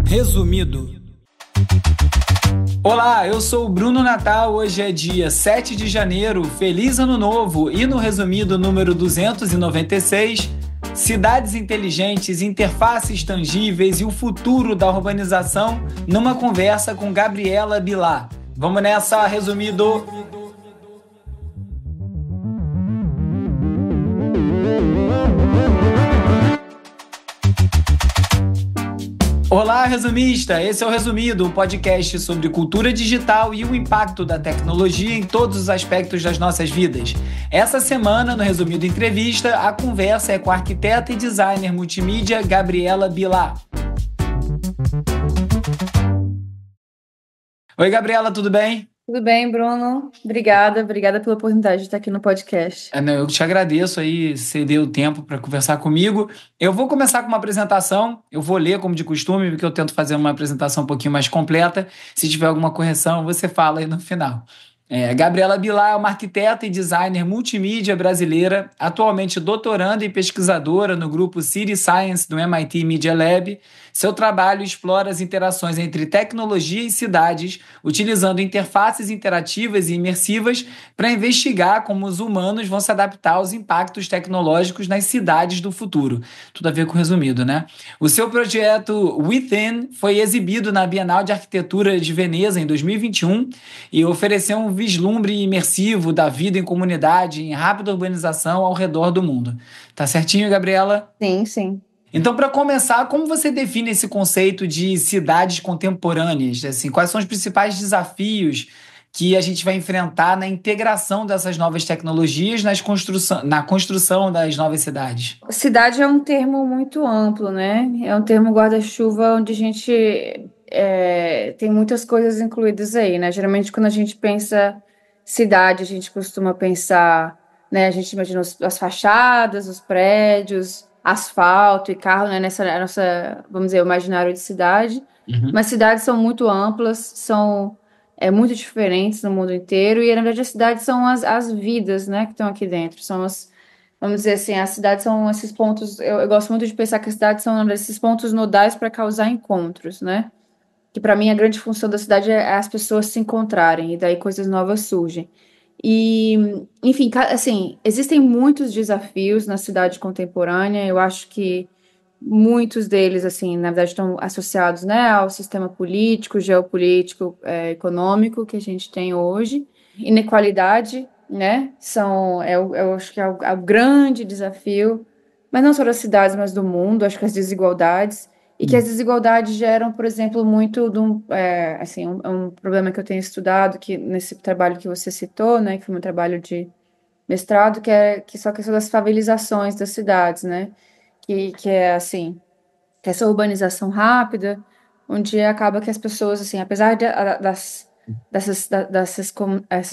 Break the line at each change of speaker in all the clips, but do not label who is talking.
Resumido. Olá, eu sou o Bruno Natal, hoje é dia 7 de janeiro, feliz ano novo e no resumido número 296, cidades inteligentes, interfaces tangíveis e o futuro da urbanização numa conversa com Gabriela Billar. Vamos nessa, resumido! Olá, resumista! Esse é o Resumido, um podcast sobre cultura digital e o impacto da tecnologia em todos os aspectos das nossas vidas. Essa semana, no Resumido Entrevista, a conversa é com a arquiteta e designer multimídia Gabriela Billar. Oi, Gabriela, tudo bem?
Tudo bem, Bruno? Obrigada pela oportunidade de estar aqui no podcast.
Eu te agradeço aí, você deu tempo para conversar comigo. Eu vou começar com uma apresentação, eu vou ler como de costume, porque eu tento fazer uma apresentação um pouquinho mais completa. Se tiver alguma correção, você fala aí no final. Gabriela Billar é uma arquiteta e designer multimídia brasileira, atualmente doutoranda e pesquisadora no grupo City Science do MIT Media Lab. Seu trabalho explora as interações entre tecnologia e cidades, utilizando interfaces interativas e imersivas para investigar como os humanos vão se adaptar aos impactos tecnológicos nas cidades do futuro. Tudo a ver com o resumido, né? O seu projeto Within foi exibido na Bienal de Arquitetura de Veneza em 2021 e ofereceu um vislumbre imersivo da vida em comunidade em rápida urbanização ao redor do mundo. Tá certinho, Gabriela?
Sim.
Então, para começar, como você define esse conceito de cidades contemporâneas? Assim, quais são os principais desafios que a gente vai enfrentar na integração dessas novas tecnologias na construção das novas cidades?
Cidade é um termo muito amplo, né? É um termo guarda-chuva onde a gente tem muitas coisas incluídas aí, né? Geralmente, quando a gente pensa cidade, a gente costuma pensar, né? A gente imagina as fachadas, os prédios, asfalto e carro, né? Nessa nossa, vamos dizer, o imaginário de cidade.
Uhum.
Mas cidades são muito amplas, são muito diferentes no mundo inteiro, e na verdade as cidades são as vidas, né, que estão aqui dentro. Vamos dizer assim, as cidades são esses pontos. Eu gosto muito de pensar que as cidades são esses pontos nodais para causar encontros, né? Que para mim a grande função da cidade é as pessoas se encontrarem, e daí coisas novas surgem. E, enfim, assim, existem muitos desafios na cidade contemporânea. Eu acho que muitos deles, assim, na verdade, estão associados, né, ao sistema político, geopolítico, econômico que a gente tem hoje. Inequalidade, né, eu acho que é o grande desafio, mas não só das cidades, mas do mundo. Acho que as desigualdades, e que as desigualdades geram, por exemplo, muito de um problema que eu tenho estudado, que nesse trabalho que você citou, né, que foi meu trabalho de mestrado, que só a questão das favelizações das cidades, né, que é assim, que essa urbanização rápida, onde acaba que as pessoas, assim, apesar essas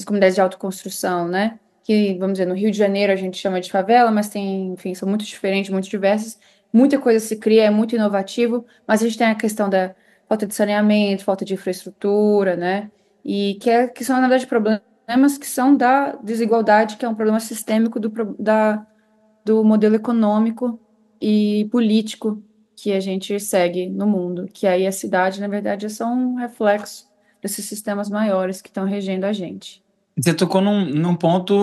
comunidades de autoconstrução, né, que, vamos dizer, no Rio de Janeiro a gente chama de favela, mas tem, enfim, são muito diferentes, muito diversas, muita coisa se cria, é muito inovativo, mas a gente tem a questão da falta de saneamento, falta de infraestrutura, né, e que são, na verdade, problemas que são da desigualdade, que é um problema sistêmico do modelo econômico e político que a gente segue no mundo, que aí a cidade, na verdade, é só um reflexo desses sistemas maiores que estão regendo a gente.
Você tocou num ponto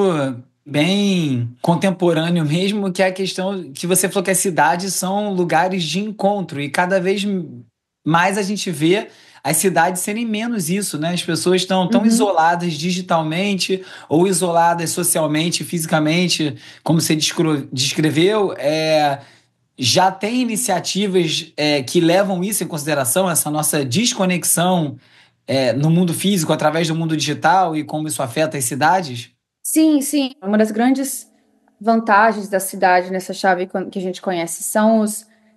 bem contemporâneo mesmo, que é a questão que você falou que as cidades são lugares de encontro, e cada vez mais a gente vê as cidades serem menos isso, né? As pessoas estão tão isoladas digitalmente ou isoladas socialmente, fisicamente, como você descreveu. Já tem iniciativas que levam isso em consideração, essa nossa desconexão no mundo físico através do mundo digital e como isso afeta as cidades?
Sim. Uma das grandes vantagens da cidade nessa chave que a gente conhece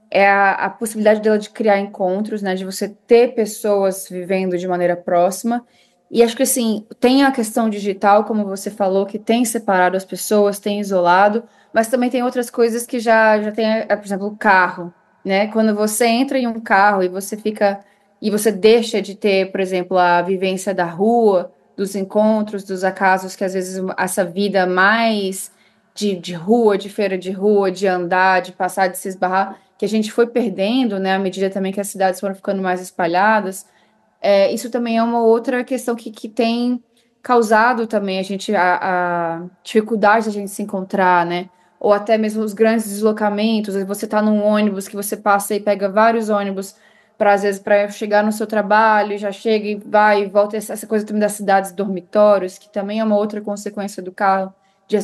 é a possibilidade dela de criar encontros, né, de você ter pessoas vivendo de maneira próxima. E acho que, assim, tem a questão digital, como você falou, que tem separado as pessoas, tem isolado, mas também tem outras coisas que já tem, por exemplo, o carro, né? Quando você entra em um carro e você deixa de ter, por exemplo, a vivência da rua, dos encontros, dos acasos, que às vezes essa vida mais de rua, de feira de rua, de andar, de passar, de se esbarrar, que a gente foi perdendo, né, à medida também que as cidades foram ficando mais espalhadas, isso também é uma outra questão que tem causado também a dificuldade da gente se encontrar, né? Ou até mesmo os grandes deslocamentos. Você está num ônibus que você passa e pega vários ônibus para às vezes para chegar no seu trabalho, já chega e vai e volta essa coisa também das cidades dormitórios, que também é uma outra consequência do carro,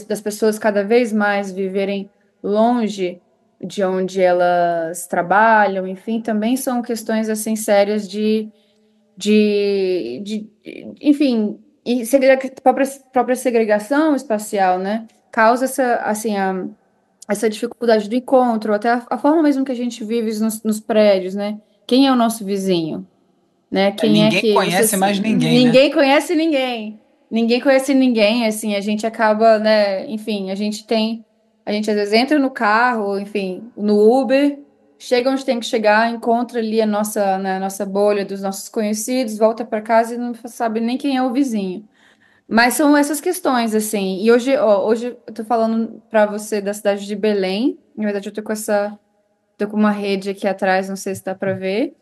das pessoas cada vez mais viverem longe de onde elas trabalham, enfim, também são questões assim sérias enfim, e própria segregação espacial, né? Causa essa, assim, essa dificuldade do encontro, até a forma mesmo que a gente vive nos prédios, né? Quem é o nosso vizinho, né? Quem é
Ninguém
que
conhece mais ninguém, né?
ninguém conhece ninguém. Ninguém conhece ninguém, assim, a gente acaba, né, enfim, a gente às vezes entra no carro, enfim, no Uber, chega onde tem que chegar, encontra ali a nossa bolha dos nossos conhecidos, volta para casa e não sabe nem quem é o vizinho. Mas são essas questões, assim. E hoje, ó, hoje eu tô falando para você da cidade de Belém. Na verdade, eu tô com uma rede aqui atrás, não sei se dá para ver,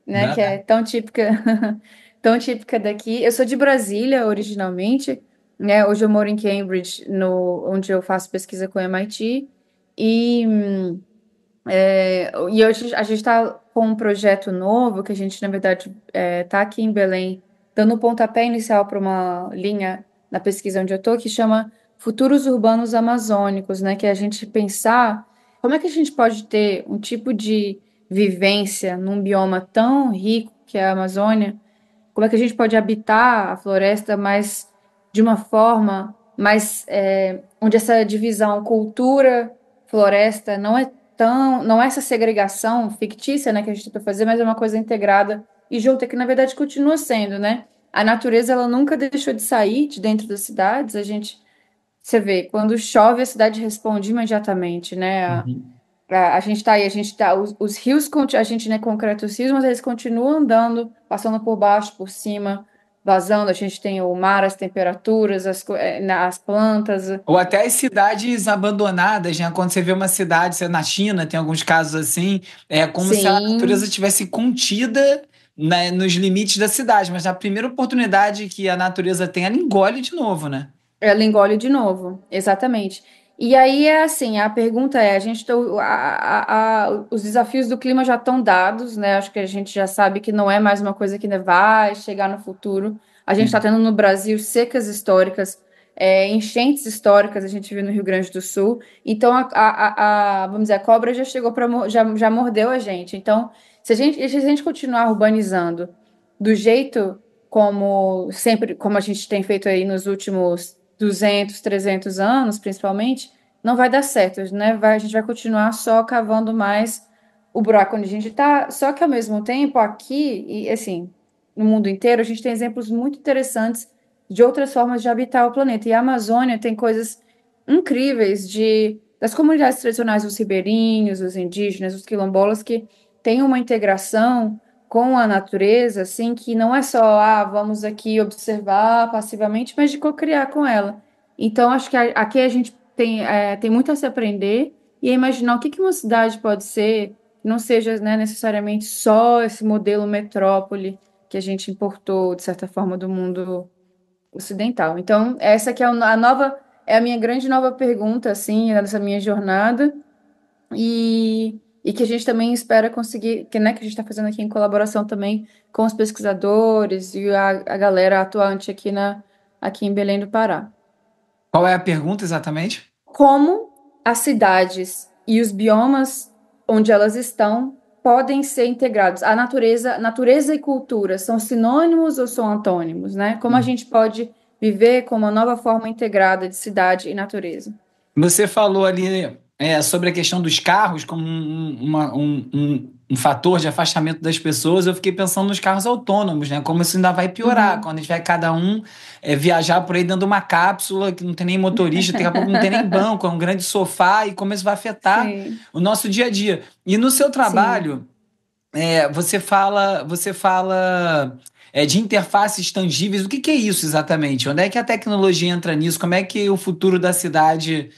né,
Dá,
que é
dá.
tão típica, tão típica daqui. Eu sou de Brasília originalmente, né? Hoje eu moro em Cambridge, onde eu faço pesquisa com o MIT. E, e hoje a gente está com um projeto novo que a gente, na verdade, está aqui em Belém, dando o pontapé inicial para uma linha na pesquisa onde eu estou, que chama Futuros Urbanos Amazônicos, né? Que é a gente pensar como é que a gente pode ter um tipo de vivência num bioma tão rico que é a Amazônia, como é que a gente pode habitar a floresta, mas de uma forma mais onde essa divisão cultura-floresta não é essa segregação fictícia, né, que a gente tenta fazer, mas é uma coisa integrada e junta, que na verdade continua sendo, né? A natureza ela nunca deixou de sair de dentro das cidades. Você vê, quando chove a cidade responde imediatamente, né?
Uhum.
A gente tá aí, os rios, a gente, né, concreta os rios, mas eles continuam andando, passando por baixo, por cima, vazando. A gente tem o mar, as temperaturas, as plantas.
Ou até as cidades abandonadas, né? Quando você vê uma cidade, você na China, tem alguns casos assim, é como se a natureza
Sim,
tivesse contida, né, nos limites da cidade, mas na primeira oportunidade que a natureza tem, ela engole de novo, né?
ela engole de novo, exatamente. E aí é assim, a pergunta é, os desafios do clima já estão dados, né? Acho que a gente já sabe que não é mais uma coisa que ainda vai chegar no futuro. A gente está
Sim.
tendo no Brasil secas históricas, enchentes históricas, a gente viu no Rio Grande do Sul. Então, vamos dizer, a cobra já chegou já mordeu a gente. Então, se a gente continuar urbanizando do jeito como sempre, como a gente tem feito aí nos últimos 200, 300 anos, principalmente, não vai dar certo, né? A gente vai continuar só cavando mais o buraco onde a gente está. Só que, ao mesmo tempo, aqui, e assim, no mundo inteiro, a gente tem exemplos muito interessantes de outras formas de habitar o planeta. E a Amazônia tem coisas incríveis das comunidades tradicionais, os ribeirinhos, os indígenas, os quilombolas, que têm uma integração com a natureza, assim, que não é só, vamos aqui observar passivamente, mas de co-criar com ela. Então, acho que aqui a gente tem muito a se aprender e a imaginar o que que uma cidade pode ser, que não seja, né, necessariamente só esse modelo metrópole que a gente importou, de certa forma, do mundo ocidental. Então, essa que é é a minha grande nova pergunta, assim, nessa minha jornada, e que a gente também espera conseguir, né, que a gente está fazendo aqui em colaboração também com os pesquisadores e a galera atuante aqui em Belém do Pará.
Qual é a pergunta exatamente?
Como as cidades e os biomas onde elas estão podem ser integrados? Natureza e cultura são sinônimos ou são antônimos, né? Como a gente pode viver com uma nova forma integrada de cidade e natureza?
Você falou ali sobre a questão dos carros como um fator de afastamento das pessoas. Eu fiquei pensando nos carros autônomos, né? Como isso ainda vai piorar
Uhum.
quando a gente vai cada um viajar por aí dentro de uma cápsula que não tem nem motorista, daqui a pouco não tem nem banco, é um grande sofá e como isso vai afetar
Sim,
o nosso dia a dia. E no seu
sim.
trabalho, você fala de interfaces tangíveis. O que que é isso exatamente? Onde é que a tecnologia entra nisso? Como é que o futuro da cidade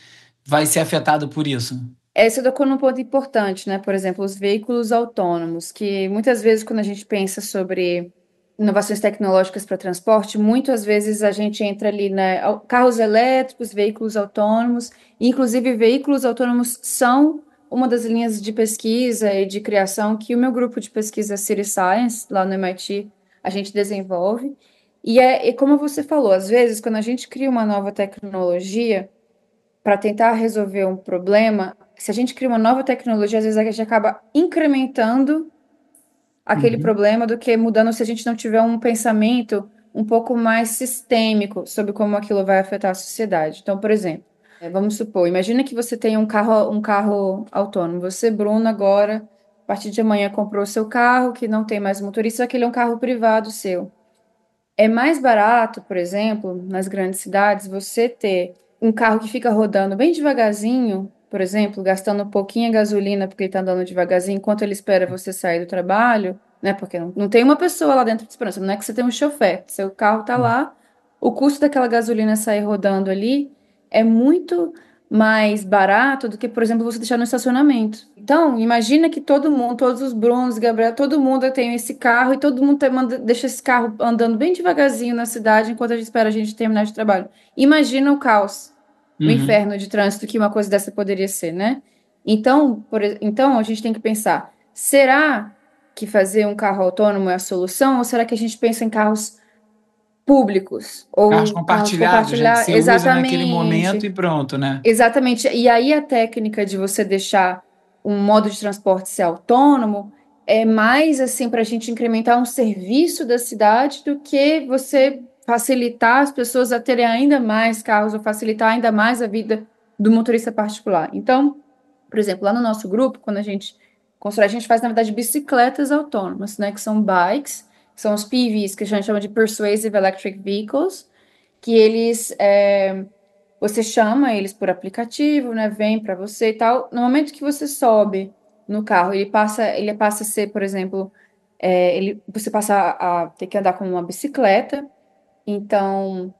vai ser afetado por isso?
Você tocou num ponto importante, né? Por exemplo, os veículos autônomos, que muitas vezes, quando a gente pensa sobre inovações tecnológicas para transporte, muitas vezes a gente entra ali, né? Carros elétricos, veículos autônomos, inclusive veículos autônomos são uma das linhas de pesquisa e de criação que o meu grupo de pesquisa City Science, lá no MIT, a gente desenvolve. E como você falou, às vezes, quando a gente cria uma nova tecnologia, para tentar resolver um problema, se a gente cria uma nova tecnologia, às vezes a gente acaba incrementando aquele
Uhum.
problema do que mudando se a gente não tiver um pensamento um pouco mais sistêmico sobre como aquilo vai afetar a sociedade. Então, por exemplo, vamos supor, imagina que você tem um carro autônomo. Você, Bruno, agora, a partir de amanhã, comprou seu carro, que não tem mais motorista, aquele é um carro privado seu. É mais barato, por exemplo, nas grandes cidades, você ter um carro que fica rodando bem devagarzinho, por exemplo, gastando pouquinha gasolina porque ele está andando devagarzinho enquanto ele espera você sair do trabalho, né? Porque não tem uma pessoa lá dentro te esperando, não é que você tem um chofer, seu carro está lá, o custo daquela gasolina sair rodando ali é muito mais barato do que, por exemplo, você deixar no estacionamento. Então, imagina que todo mundo, todos os Brunos, Gabriel, todo mundo tem esse carro e todo mundo deixa esse carro andando bem devagarzinho na cidade enquanto a gente espera a gente terminar de trabalho. Imagina o caos, o
Uhum.
inferno de trânsito que uma coisa dessa poderia ser, né? Então a gente tem que pensar, será que fazer um carro autônomo é a solução ou será que a gente pensa em carros públicos
Carros
ou carros
compartilhados, né? Que
compartilhados?
você usa naquele momento
Exatamente.
e pronto, né?
Exatamente. E aí a técnica de você deixar um modo de transporte ser autônomo é mais assim para a gente incrementar um serviço da cidade do que você facilitar as pessoas a terem ainda mais carros ou facilitar ainda mais a vida do motorista particular. Então, por exemplo, lá no nosso grupo, quando a gente constrói, a gente faz, na verdade, bicicletas autônomas, né? Que são bikes, que são os PVs, que a gente chama de Persuasive Electric Vehicles, que você chama eles por aplicativo, né? Vem para você e tal. No momento que você sobe no carro, ele passa a ser, por exemplo, você passa a ter que andar com uma bicicleta. Então,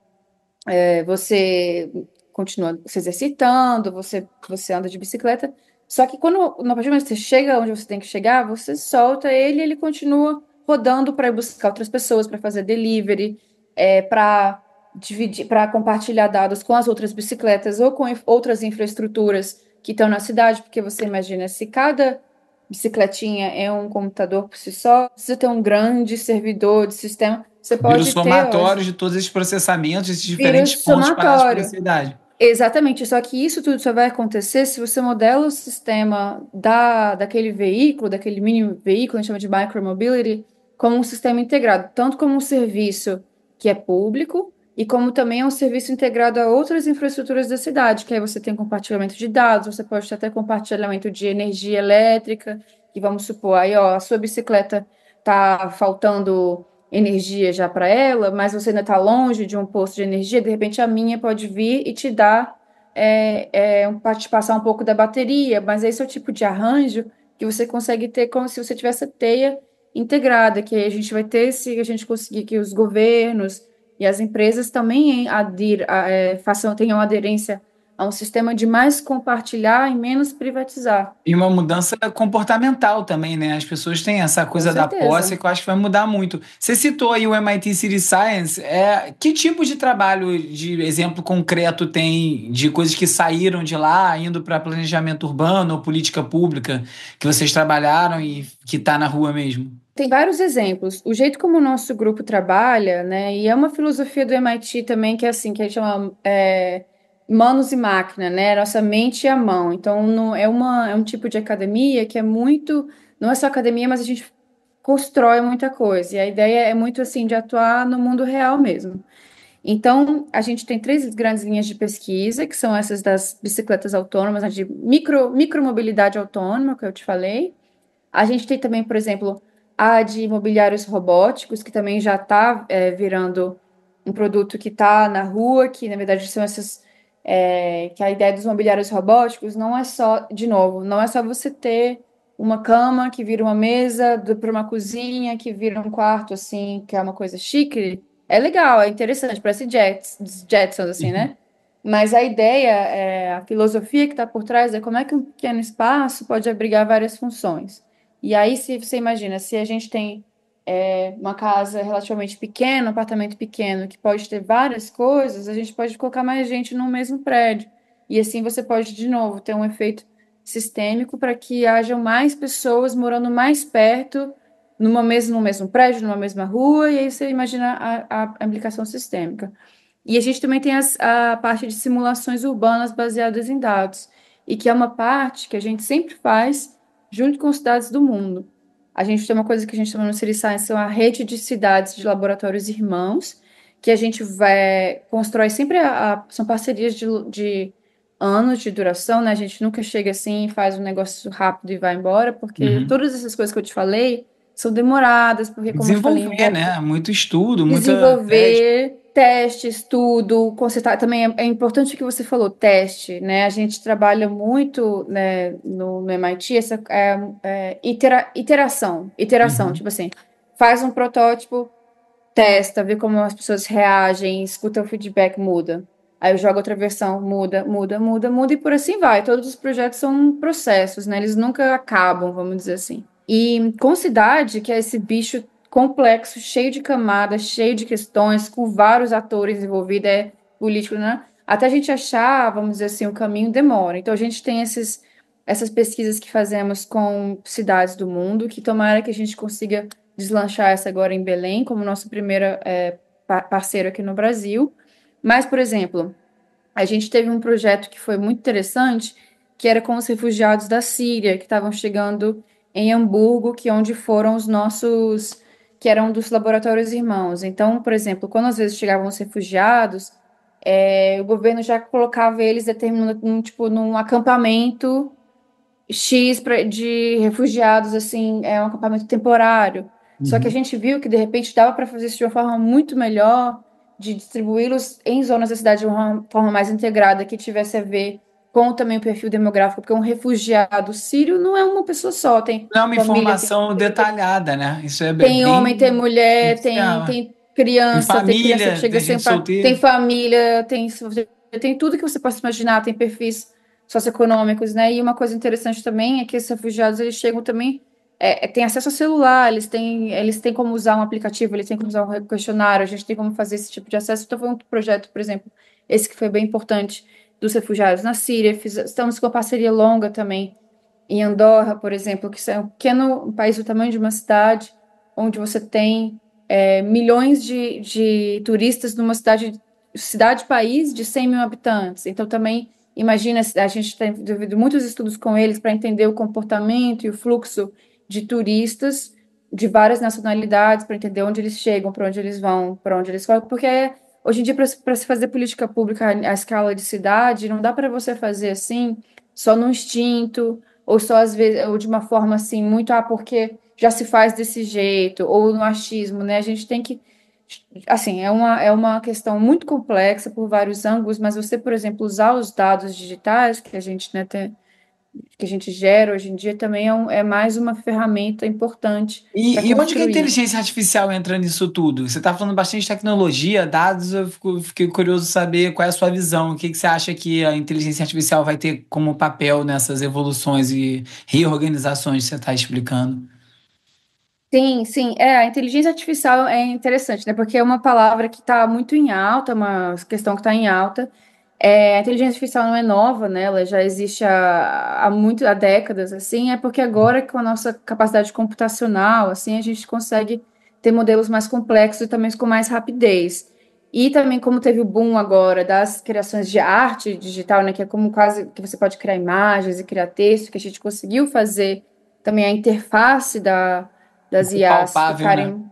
você continua se exercitando, você anda de bicicleta. Só que no partir do momento que você chega onde você tem que chegar, você solta ele e ele continua rodando para ir buscar outras pessoas, para fazer delivery, para dividir, para compartilhar dados com as outras bicicletas ou com outras infraestruturas que estão na cidade, porque você imagina, se cada bicicletinha é um computador por si só, precisa ter um grande servidor de sistema. Você
Vira o
pode ter, ó,
somatório de todos esses processamentos, esses diferentes
vírus
pontos espalhados pela
somatório.
cidade.
Exatamente, só que isso tudo só vai acontecer se você modela o sistema daquele veículo, daquele mini veículo, a gente chama de micromobility, como um sistema integrado, tanto como um serviço que é público e como também é um serviço integrado a outras infraestruturas da cidade, que aí você tem compartilhamento de dados, você pode ter até compartilhamento de energia elétrica, que vamos supor, aí ó, a sua bicicleta tá faltando energia já para ela, mas você ainda está longe de um posto de energia, de repente a minha pode vir e te dar, te passar um pouco da bateria, mas esse é o tipo de arranjo que você consegue ter como se você tivesse a teia integrada, que aí a gente vai ter, se a gente conseguir que os governos e as empresas também tenham aderência a um sistema de mais compartilhar e menos privatizar.
E uma mudança comportamental também, né? As pessoas têm essa
Com
coisa da posse
certeza.
que eu acho que vai mudar muito. Você citou aí o MIT City Science. Que tipo de trabalho, de exemplo concreto, tem de coisas que saíram de lá, indo para planejamento urbano ou política pública, que vocês trabalharam e que está na rua mesmo?
Tem vários exemplos. O jeito como o nosso grupo trabalha, né, e é uma filosofia do MIT também, que é assim, que a gente chama manos e máquina, né, nossa mente e a mão. Então, é um tipo de academia que é muito, não é só academia, mas a gente constrói muita coisa. E a ideia é muito assim, de atuar no mundo real mesmo. Então, a gente tem três grandes linhas de pesquisa, que são essas das bicicletas autônomas, né, de micromobilidade autônoma, que eu te falei. A gente tem também, por exemplo, a de mobiliários robóticos, que também já está virando um produto que está na rua, que na verdade são que a ideia dos mobiliários robóticos não é só, de novo, não é só você ter uma cama que vira uma mesa, para uma cozinha que vira um quarto, assim, que é uma coisa chique. É legal, é interessante, parece Jetsons, assim, né? Mas a ideia, a filosofia que está por trás é como é que um pequeno espaço pode abrigar várias funções. E aí, se você imagina, se a gente tem uma casa relativamente pequena, um apartamento pequeno, que pode ter várias coisas, a gente pode colocar mais gente no mesmo prédio. E assim você pode, de novo, ter um efeito sistêmico para que hajam mais pessoas morando mais perto, no mesmo prédio, numa mesma rua, e aí você imagina a implicação sistêmica. E a gente também tem a parte de simulações urbanas baseadas em dados, e que é uma parte que a gente sempre faz junto com os dados do mundo. A gente tem uma coisa que a gente chama no City Science, são a rede de cidades de laboratórios irmãos, que a gente constrói sempre, são parcerias de anos de duração, né? A gente nunca chega assim e faz um negócio rápido e vai embora, porque
Uhum.
todas essas coisas que eu te falei são demoradas, porque, como eu te falei,
Desenvolver,
envolve
né? Muito estudo, muita teste.
desenvolver testes, tudo, consertar. Também é importante o que você falou, teste, né? A gente trabalha muito, né, no MIT, essa iteração,
Uhum.
tipo assim, faz um protótipo, testa, vê como as pessoas reagem, escuta o feedback, muda. Aí eu jogo outra versão, muda, muda, muda, muda, e por assim vai. Todos os projetos são processos, né? Eles nunca acabam, vamos dizer assim. E com cidade, que é esse bicho complexo, cheio de camadas, cheio de questões, com vários atores envolvidos, é político, né? Até a gente achar, vamos dizer assim, o caminho demora. Então a gente tem essas pesquisas que fazemos com cidades do mundo, que tomara que a gente consiga deslanchar essa agora em Belém, como nosso primeiro parceiro aqui no Brasil. Mas, por exemplo, a gente teve um projeto que foi muito interessante, que era com os refugiados da Síria, que estavam chegando em Hamburgo, que é onde foram os nossos, que eram dos laboratórios irmãos. Então, por exemplo, quando às vezes chegavam os refugiados, o governo já colocava eles determinado, tipo, num acampamento de refugiados, assim, é um acampamento temporário. Só que a
Uhum.
gente viu que, de repente, dava para fazer isso de uma forma muito melhor, de distribuí-los em zonas da cidade de uma forma mais integrada, que tivesse a ver com também o perfil demográfico, porque um refugiado sírio não é uma pessoa só, tem
Não é uma
família,
informação detalhada, né? Isso é
tem homem, tem
bem
mulher,
superficial. É.
tem criança que
Tem
chega
gente
sem pai, tem
solteira.
família, tem tudo que você possa imaginar, tem perfis socioeconômicos, né? E uma coisa interessante também é que esses refugiados, eles chegam também, têm acesso ao celular, eles têm como usar um aplicativo, eles têm como usar um questionário, a gente tem como fazer esse tipo de acesso. Então, foi um projeto, por exemplo, esse que foi bem importante, dos refugiados na Síria. Estamos com uma parceria longa também em Andorra, por exemplo, que é um pequeno país do tamanho de uma cidade, onde você tem milhões de turistas numa cidade-país de 100 mil habitantes. Então, também, imagina, a gente tem desenvolvido muitos estudos com eles para entender o comportamento e o fluxo de turistas de várias nacionalidades, para entender onde eles chegam, para onde eles vão, para onde eles foram, porque hoje em dia, para se fazer política pública à escala de cidade, não dá para você fazer assim, só no instinto, ou só às vezes, ou de uma forma assim, muito, porque já se faz desse jeito, ou no achismo, né? A gente tem que, assim, é uma questão muito complexa por vários ângulos, mas você, por exemplo, usar os dados digitais que a gente, né, que a gente gera hoje em dia também é mais uma ferramenta importante para
E onde que a
construir.
inteligência artificial entra nisso tudo? Você está falando bastante de tecnologia, dados, fiquei curioso de saber qual é a sua visão. O que que você acha que a inteligência artificial vai ter como papel nessas evoluções e reorganizações que você está explicando?
Sim, sim, a inteligência artificial é interessante, né? Porque é uma palavra que está muito em alta, uma questão que está em alta. A inteligência artificial não é nova, né? Ela já existe há décadas, assim. É porque agora, com a nossa capacidade computacional, assim, a gente consegue ter modelos mais complexos e também com mais rapidez. E também, como teve o boom agora das criações de arte digital, né? Que é como quase que você pode criar imagens e criar texto, que a gente conseguiu fazer também a interface das
É
IAs
palpável, né?
ficarem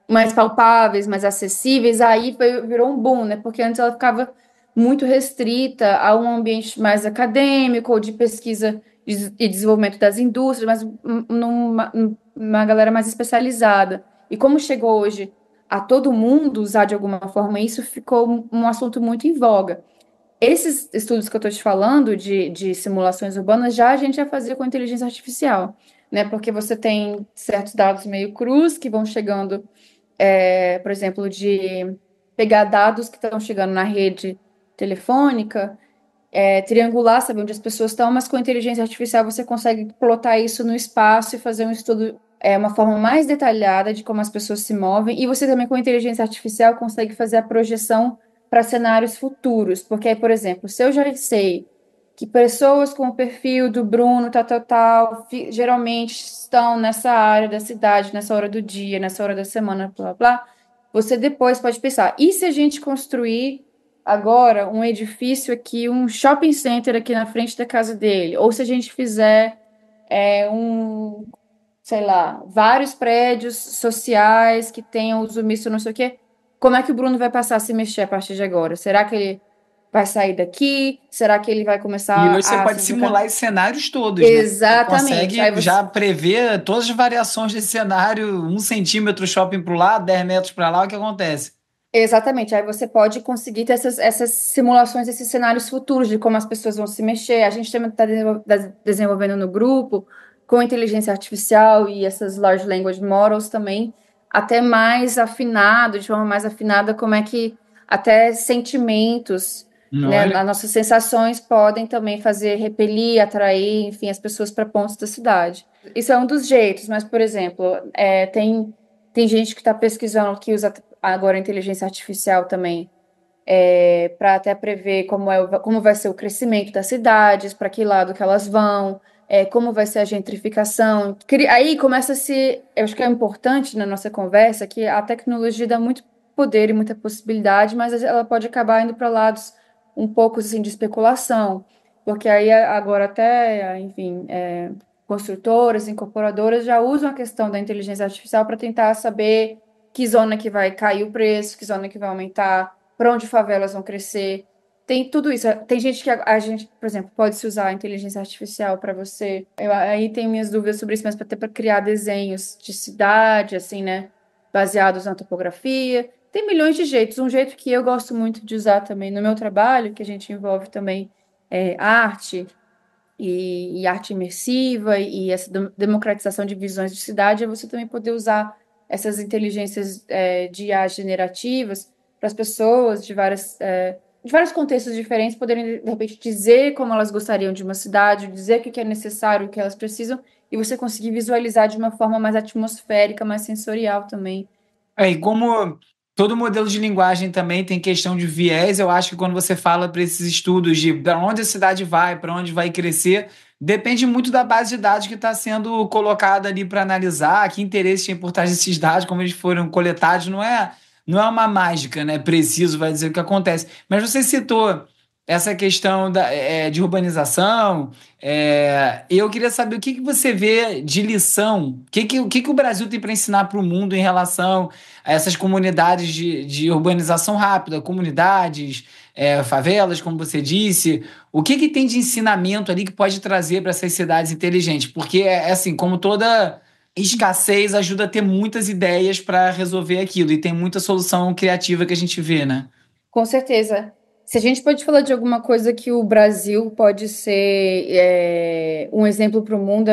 mais palpáveis, mais acessíveis, aí virou um boom, né? Porque antes ela ficava muito restrita a um ambiente mais acadêmico ou de pesquisa e desenvolvimento das indústrias, mas numa galera mais especializada. E como chegou hoje a todo mundo usar de alguma forma, isso ficou um assunto muito em voga. Esses estudos que eu estou te falando de simulações urbanas, já a gente já fazia com inteligência artificial, né? Porque você tem certos dados meio crus que vão chegando, por exemplo, de pegar dados que estão chegando na rede telefônica, triangular, saber onde as pessoas estão, mas com inteligência artificial você consegue plotar isso no espaço e fazer um estudo, uma forma mais detalhada de como as pessoas se movem, e você também com inteligência artificial consegue fazer a projeção para cenários futuros, porque aí, por exemplo, se eu já sei que pessoas com o perfil do Bruno, tal, tal, tal, geralmente estão nessa área da cidade, nessa hora do dia, nessa hora da semana, blá, blá, blá, você depois pode pensar, e se a gente construir agora um edifício aqui, um shopping center aqui na frente da casa dele, ou se a gente fizer sei lá, vários prédios sociais que tenham uso misto, não sei o quê, como é que o Bruno vai passar a se mexer a partir de agora? Será que ele vai sair daqui? Será que ele vai
E
começar
hoje você
a
pode
se deslocar?
simular esses cenários todos, né? Você
Exatamente.
consegue
Aí você
já prever todas as variações desse cenário, 1 centímetro shopping para o lado, 10 metros para lá, o que acontece?
Exatamente, aí você pode conseguir ter essas simulações, esses cenários futuros de como as pessoas vão se mexer. A gente também está desenvolvendo no grupo, com inteligência artificial e essas large language models também, até mais afinado, de forma mais afinada, como é que até sentimentos, né,
Olha.
as nossas sensações podem também fazer repelir, atrair, enfim, as pessoas para pontos da cidade. Isso é um dos jeitos, mas, por exemplo, tem gente que está pesquisando que usa agora a inteligência artificial também, para até prever como vai ser o crescimento das cidades, para que lado que elas vão, como vai ser a gentrificação. Aí começa a se. Eu acho que é importante na nossa conversa que a tecnologia dá muito poder e muita possibilidade, mas ela pode acabar indo para lados um pouco assim, de especulação, porque aí agora até, enfim, construtoras, incorporadoras já usam a questão da inteligência artificial para tentar saber que zona que vai cair o preço, que zona que vai aumentar, para onde favelas vão crescer. Tem tudo isso. Tem gente que a gente, por exemplo, pode se usar a inteligência artificial para você. Aí tenho minhas dúvidas sobre isso, mas até para criar desenhos de cidade, assim, né? Baseados na topografia. Tem milhões de jeitos. Um jeito que eu gosto muito de usar também no meu trabalho, que a gente envolve também arte e arte imersiva e essa democratização de visões de cidade, é você também poder usar essas inteligências de IA generativas para as pessoas de vários contextos diferentes poderem, de repente, dizer como elas gostariam de uma cidade, dizer o que é necessário, o que elas precisam, e você conseguir visualizar de uma forma mais atmosférica, mais sensorial também.
E como todo modelo de linguagem também tem questão de viés, eu acho que quando você fala para esses estudos de para onde a cidade vai, para onde vai crescer, depende muito da base de dados que está sendo colocada ali para analisar, que interesse tem por trás desses dados, como eles foram coletados, não é uma mágica, né? Preciso vai dizer o que acontece. Mas você citou essa questão de urbanização. Eu queria saber o que você vê de lição, o que o Brasil tem para ensinar para o mundo em relação a essas comunidades de urbanização rápida, comunidades, favelas, como você disse. O que tem de ensinamento ali que pode trazer para essas cidades inteligentes? Porque é assim, como toda escassez ajuda a ter muitas ideias para resolver aquilo, e tem muita solução criativa que a gente vê, né?
Com certeza. Se a gente pode falar de alguma coisa que o Brasil pode ser um exemplo para o mundo,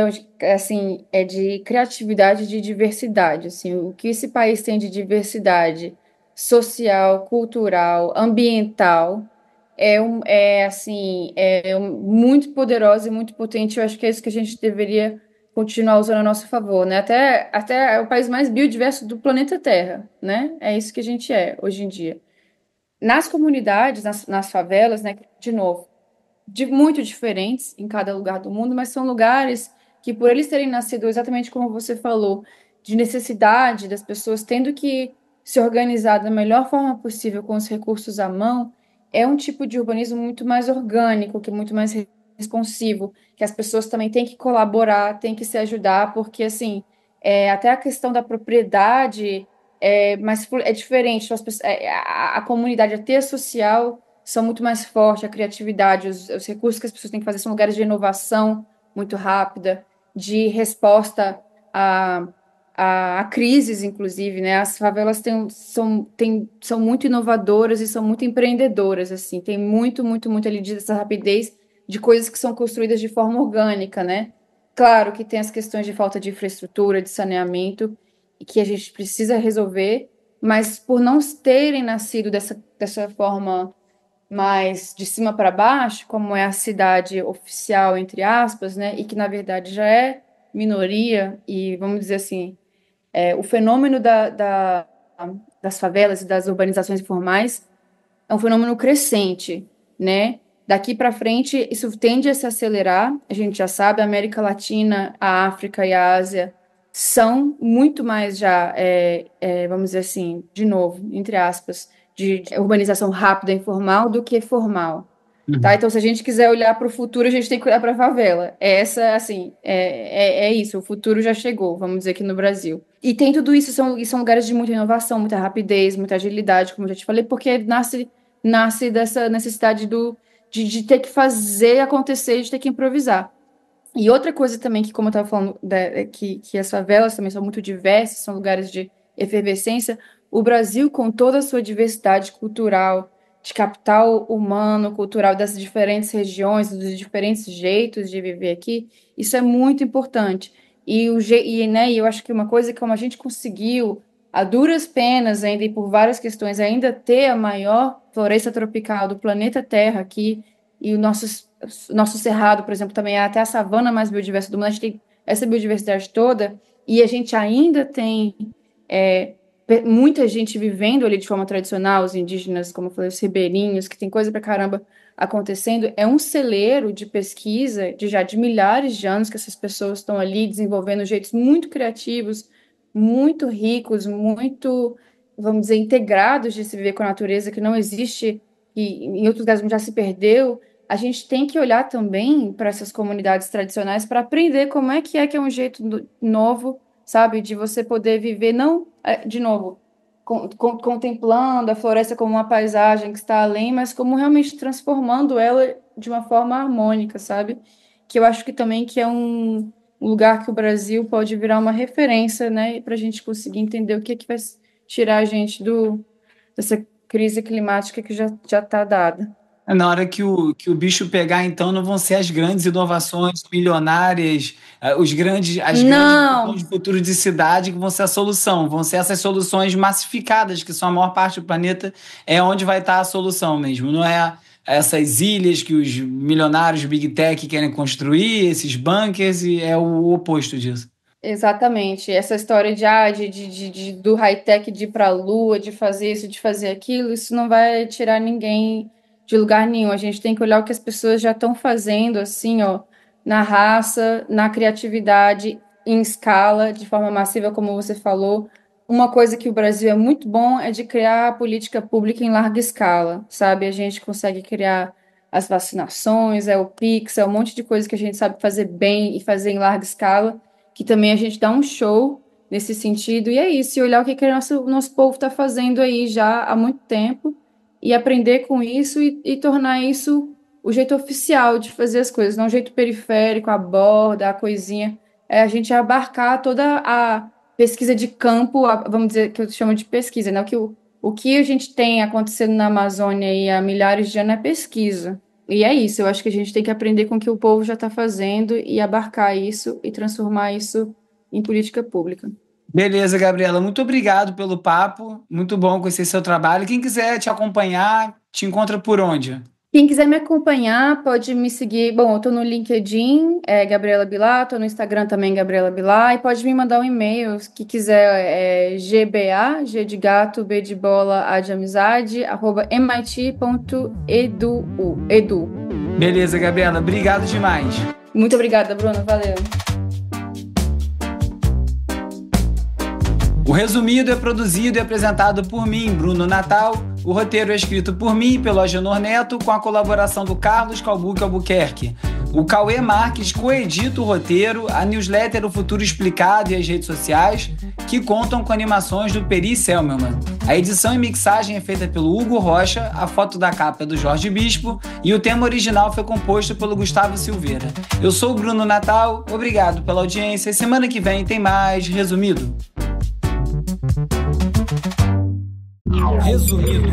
assim, é de criatividade e de diversidade. Assim, o que esse país tem de diversidade social, cultural, ambiental muito poderosa e muito potente. Eu acho que é isso que a gente deveria continuar usando a nosso favor, né? Até é o país mais biodiverso do planeta Terra, né? É isso que a gente é hoje em dia. Nas comunidades, nas favelas, né, de novo, muito diferentes em cada lugar do mundo, mas são lugares que, por eles terem nascido exatamente como você falou, de necessidade das pessoas tendo que se organizar da melhor forma possível com os recursos à mão, é um tipo de urbanismo muito mais orgânico, que é muito mais responsivo, que as pessoas também têm que colaborar, têm que se ajudar, porque, assim, até a questão da propriedade mas é diferente. Então, a comunidade, a teia social são muito mais fortes, a criatividade, os recursos que as pessoas têm que fazer são lugares de inovação muito rápida, de resposta a, a crises, inclusive, né? As favelas são muito inovadoras e são muito empreendedoras, assim. Tem muito, muito, muito ali dessa rapidez de coisas que são construídas de forma orgânica, né? Claro que tem as questões de falta de infraestrutura, de saneamento, e que a gente precisa resolver, mas por não terem nascido dessa forma mais de cima para baixo, como é a cidade oficial, entre aspas, né, e que na verdade já é minoria, e vamos dizer assim, o fenômeno das favelas e das urbanizações informais é um fenômeno crescente, né? Daqui para frente, isso tende a se acelerar. A gente já sabe, a América Latina, a África e a Ásia são muito mais já, vamos dizer assim, de novo, entre aspas, de urbanização rápida e informal do que formal. Tá? Então, se a gente quiser olhar para o futuro, a gente tem que olhar para a favela. Essa, assim, é isso. O futuro já chegou, vamos dizer, aqui no Brasil. E tem tudo isso, são lugares de muita inovação, muita rapidez, muita agilidade, como eu já te falei, porque nasce dessa necessidade de ter que fazer acontecer, de ter que improvisar. E outra coisa também que, como eu estava falando, que as favelas também são muito diversas, são lugares de efervescência. O Brasil, com toda a sua diversidade cultural, de capital humano, cultural das diferentes regiões, dos diferentes jeitos de viver aqui, isso é muito importante. Né, eu acho que uma coisa que como a gente conseguiu, a duras penas ainda e por várias questões, ainda ter a maior floresta tropical do planeta Terra aqui, e o nosso cerrado, por exemplo, também é até a savana mais biodiversa do mundo, a gente tem essa biodiversidade toda, e a gente ainda tem muita gente vivendo ali de forma tradicional, os indígenas, como eu falei, os ribeirinhos, que tem coisa pra caramba acontecendo, é um celeiro de pesquisa de milhares de anos que essas pessoas estão ali desenvolvendo jeitos muito criativos, muito ricos, muito, vamos dizer, integrados de se viver com a natureza, que não existe, e em outros lugares já se perdeu. A gente tem que olhar também para essas comunidades tradicionais para aprender como é que é um jeito novo, sabe, de você poder viver, não, de novo, contemplando a floresta como uma paisagem que está além, mas como realmente transformando ela de uma forma harmônica, sabe? Que eu acho que também que é um lugar que o Brasil pode virar uma referência, né, para a gente conseguir entender o que vai tirar a gente dessa crise climática que já está dada.
Na hora que o bicho pegar, então, não vão ser as grandes inovações milionárias, as grandes
Não!
visões de futuro de cidade que vão ser a solução. Vão ser essas soluções massificadas, que são a maior parte do planeta, é onde vai estar a solução mesmo. Não é essas ilhas que os milionários Big Tech querem construir, esses bunkers, e é o oposto disso.
Exatamente. Essa história do high-tech de ir para a Lua, de fazer isso, de fazer aquilo, isso não vai tirar ninguém de lugar nenhum. A gente tem que olhar o que as pessoas já estão fazendo, assim, ó, na raça, na criatividade, em escala, de forma massiva, como você falou. Uma coisa que o Brasil é muito bom é de criar política pública em larga escala, sabe? A gente consegue criar as vacinações, o Pix, um monte de coisa que a gente sabe fazer bem e fazer em larga escala, que também a gente dá um show nesse sentido. E é isso, e olhar o que o nosso povo está fazendo aí já há muito tempo, e aprender com isso e tornar isso o jeito oficial de fazer as coisas, não o jeito periférico, a borda, a coisinha. É a gente abarcar toda a pesquisa de campo, vamos dizer, que eu chamo de pesquisa, né? O que a gente tem acontecendo na Amazônia aí há milhares de anos é pesquisa. E é isso, eu acho que a gente tem que aprender com o que o povo já está fazendo e abarcar isso e transformar isso em política pública.
Beleza, Gabriela. Muito obrigado pelo papo. Muito bom conhecer seu trabalho. Quem quiser te acompanhar, te encontra por onde?
Quem quiser me acompanhar, pode me seguir. Bom, eu tô no LinkedIn, Gabriela Bilar, tô no Instagram também, Gabriela Bilar, e pode me mandar um e-mail, que quiser, gba, g de gato, b de bola, a de amizade, @mit.edu.
Beleza, Gabriela. Obrigado demais.
Muito obrigada, Bruno. Valeu.
O Resumido é produzido e apresentado por mim, Bruno Natal. O roteiro é escrito por mim, pelo Agenor Neto, com a colaboração do Carlos Calbuque Albuquerque. O Cauê Marques coedita o roteiro, a newsletter O Futuro Explicado e as redes sociais, que contam com animações do Peri Selmelman. A edição e mixagem é feita pelo Hugo Rocha, a foto da capa é do Jorge Bispo e o tema original foi composto pelo Gustavo Silveira. Eu sou o Bruno Natal, obrigado pela audiência. Semana que vem tem mais Resumido. Resumido.